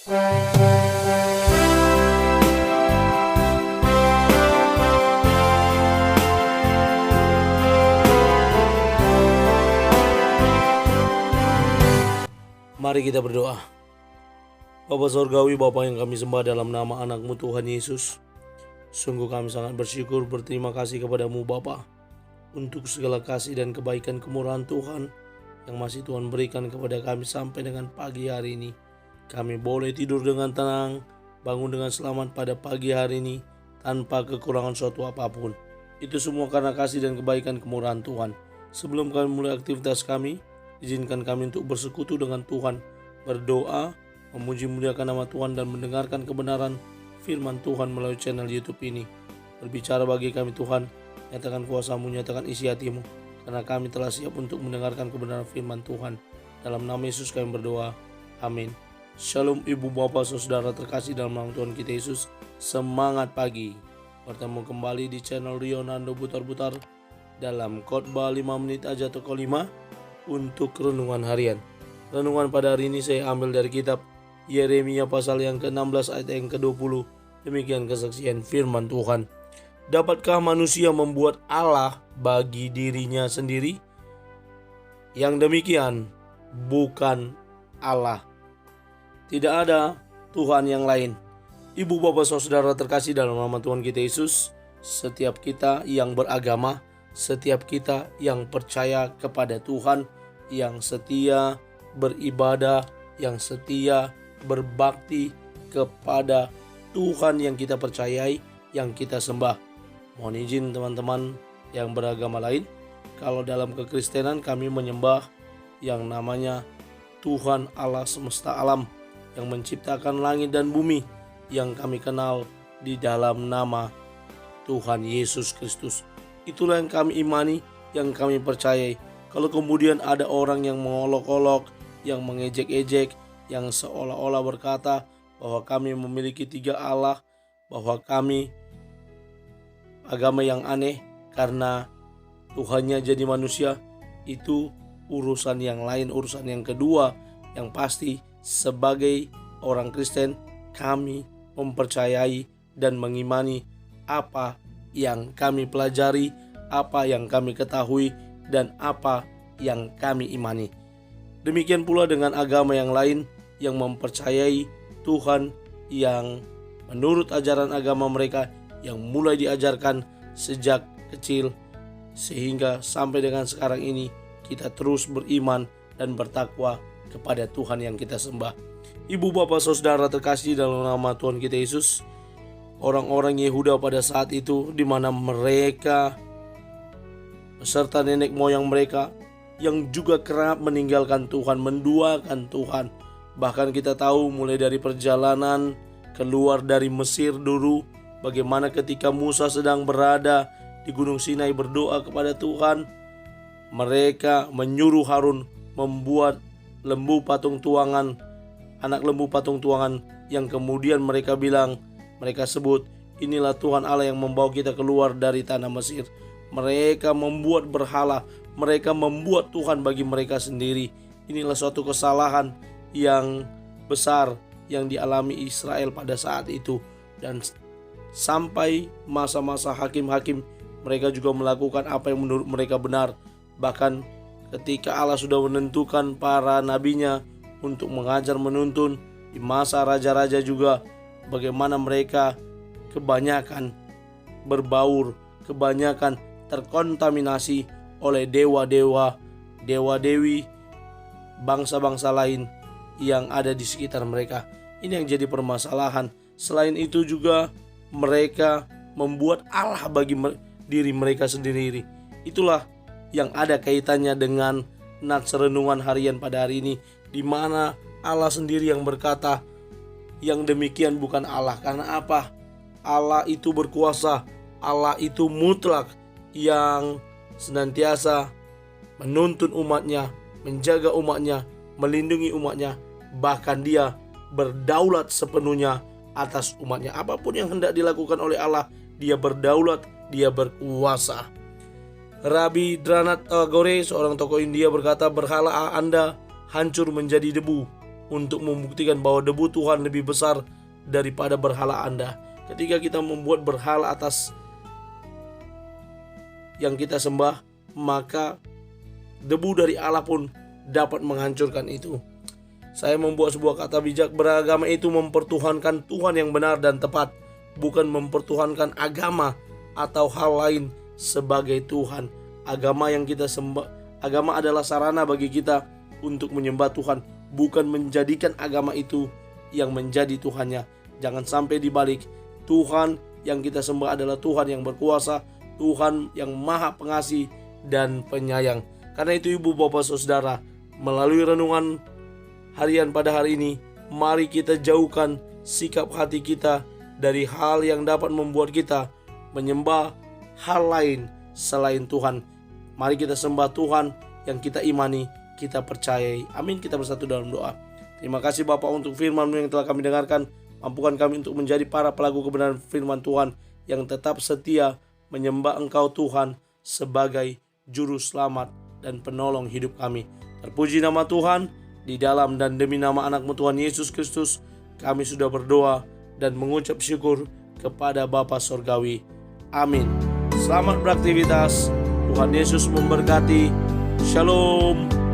Mari kita berdoa. Bapa Sorgawi, Bapa yang kami sembah dalam nama anak-Mu Tuhan Yesus, sungguh kami sangat bersyukur, berterima kasih kepadamu Bapa untuk segala kasih dan kebaikan kemurahan Tuhan yang masih Tuhan berikan kepada kami sampai dengan pagi hari ini. Kami boleh tidur dengan tenang, bangun dengan selamat pada pagi hari ini tanpa kekurangan suatu apapun. Itu semua karena kasih dan kebaikan kemurahan Tuhan. Sebelum kami mulai aktivitas kami, izinkan kami untuk bersekutu dengan Tuhan, berdoa, memuji muliakan nama Tuhan dan mendengarkan kebenaran firman Tuhan melalui channel YouTube ini. Berbicara bagi kami Tuhan, nyatakan kuasa-Mu, nyatakan isi hati-Mu, karena kami telah siap untuk mendengarkan kebenaran firman Tuhan. Dalam nama Yesus kami berdoa, amin. Shalom ibu bapak saudara terkasih dalam nama Tuhan kita Yesus. Semangat pagi, bertemu kembali di channel Rionando Butar-Butar dalam khotbah 5 menit aja toko 5 untuk renungan harian. Renungan pada hari ini saya ambil dari kitab Yeremia pasal yang ke-16 ayat yang ke-20. Demikian kesaksian firman Tuhan. Dapatkah manusia membuat Allah bagi dirinya sendiri? Yang demikian bukan Allah. Tidak ada Tuhan yang lain. Ibu bapak saudara terkasih dalam nama Tuhan kita Yesus, setiap kita yang beragama, setiap kita yang percaya kepada Tuhan, yang setia beribadah, yang setia berbakti kepada Tuhan yang kita percayai, yang kita sembah. Mohon izin teman-teman yang beragama lain, kalau dalam kekristenan kami menyembah yang namanya Tuhan Allah semesta alam, yang menciptakan langit dan bumi, yang kami kenal di dalam nama Tuhan Yesus Kristus. Itulah yang kami imani, yang kami percayai. Kalau kemudian ada orang yang mengolok-olok, yang mengejek-ejek, yang seolah-olah berkata bahwa kami memiliki 3 Allah, bahwa kami agama yang aneh karena Tuhannya jadi manusia, itu urusan yang lain, urusan yang kedua. Yang pasti sebagai orang Kristen kami mempercayai dan mengimani apa yang kami pelajari, apa yang kami ketahui, dan apa yang kami imani. Demikian pula dengan agama yang lain yang mempercayai Tuhan yang menurut ajaran agama mereka yang mulai diajarkan sejak kecil sehingga sampai dengan sekarang ini kita terus beriman dan bertakwa kepada Tuhan yang kita sembah. Ibu bapak saudara terkasih dalam nama Tuhan kita Yesus, orang-orang Yehuda pada saat itu di mana mereka beserta nenek moyang mereka yang juga kerap meninggalkan Tuhan, menduakan Tuhan. Bahkan kita tahu mulai dari perjalanan keluar dari Mesir dulu, bagaimana ketika Musa sedang berada di Gunung Sinai berdoa kepada Tuhan, mereka menyuruh Harun membuat lembu patung tuangan, anak lembu patung tuangan, yang kemudian mereka bilang, mereka sebut, inilah Tuhan Allah yang membawa kita keluar dari tanah Mesir. Mereka membuat berhala, mereka membuat Tuhan bagi mereka sendiri. Inilah suatu kesalahan yang besar yang dialami Israel pada saat itu. Dan sampai masa-masa hakim-hakim, mereka juga melakukan apa yang menurut mereka benar. Bahkan ketika Allah sudah menentukan para nabinya untuk mengajar menuntun di masa raja-raja juga, bagaimana mereka kebanyakan berbaur, kebanyakan terkontaminasi oleh dewa-dewa, dewa-dewi bangsa-bangsa lain yang ada di sekitar mereka. Ini yang jadi permasalahan. Selain itu juga mereka membuat Allah bagi diri mereka sendiri. Itulah yang ada kaitannya dengan nats renungan harian pada hari ini, di mana Allah sendiri yang berkata, yang demikian bukan Allah. Karena apa? Allah itu berkuasa, Allah itu mutlak, yang senantiasa menuntun umatnya, menjaga umatnya, melindungi umatnya, bahkan dia berdaulat sepenuhnya atas umatnya. Apapun yang hendak dilakukan oleh Allah, dia berdaulat, dia berkuasa. Rabbi Dranat Tagore, seorang tokoh India, berkata, berhala Anda hancur menjadi debu, untuk membuktikan bahwa debu Tuhan lebih besar daripada berhala Anda. Ketika kita membuat berhala atas yang kita sembah, maka debu dari Allah pun dapat menghancurkan itu. Saya membuat sebuah kata bijak, beragama itu mempertuhankan Tuhan yang benar dan tepat, bukan mempertuhankan agama atau hal lain sebagai Tuhan. Agama yang kita sembah, agama adalah sarana bagi kita untuk menyembah Tuhan, bukan menjadikan agama itu yang menjadi Tuhannya. Jangan sampai dibalik, Tuhan yang kita sembah adalah Tuhan yang berkuasa, Tuhan yang maha pengasih dan penyayang. Karena itu ibu bapak saudara, melalui renungan harian pada hari ini, mari kita jauhkan sikap hati kita dari hal yang dapat membuat kita menyembah hal lain selain Tuhan. Mari kita sembah Tuhan yang kita imani, kita percayai. Amin. Kita bersatu dalam doa. Terima kasih Bapa untuk firman-Mu yang telah kami dengarkan. Mampukan kami untuk menjadi para pelaku kebenaran firman Tuhan yang tetap setia menyembah Engkau Tuhan sebagai juru selamat dan penolong hidup kami. Terpuji nama Tuhan. Di dalam dan demi nama anak-Mu Tuhan Yesus Kristus, kami sudah berdoa dan mengucap syukur kepada Bapa Sorgawi. Amin. Selamat beraktivitas. Tuhan Yesus memberkati. Shalom.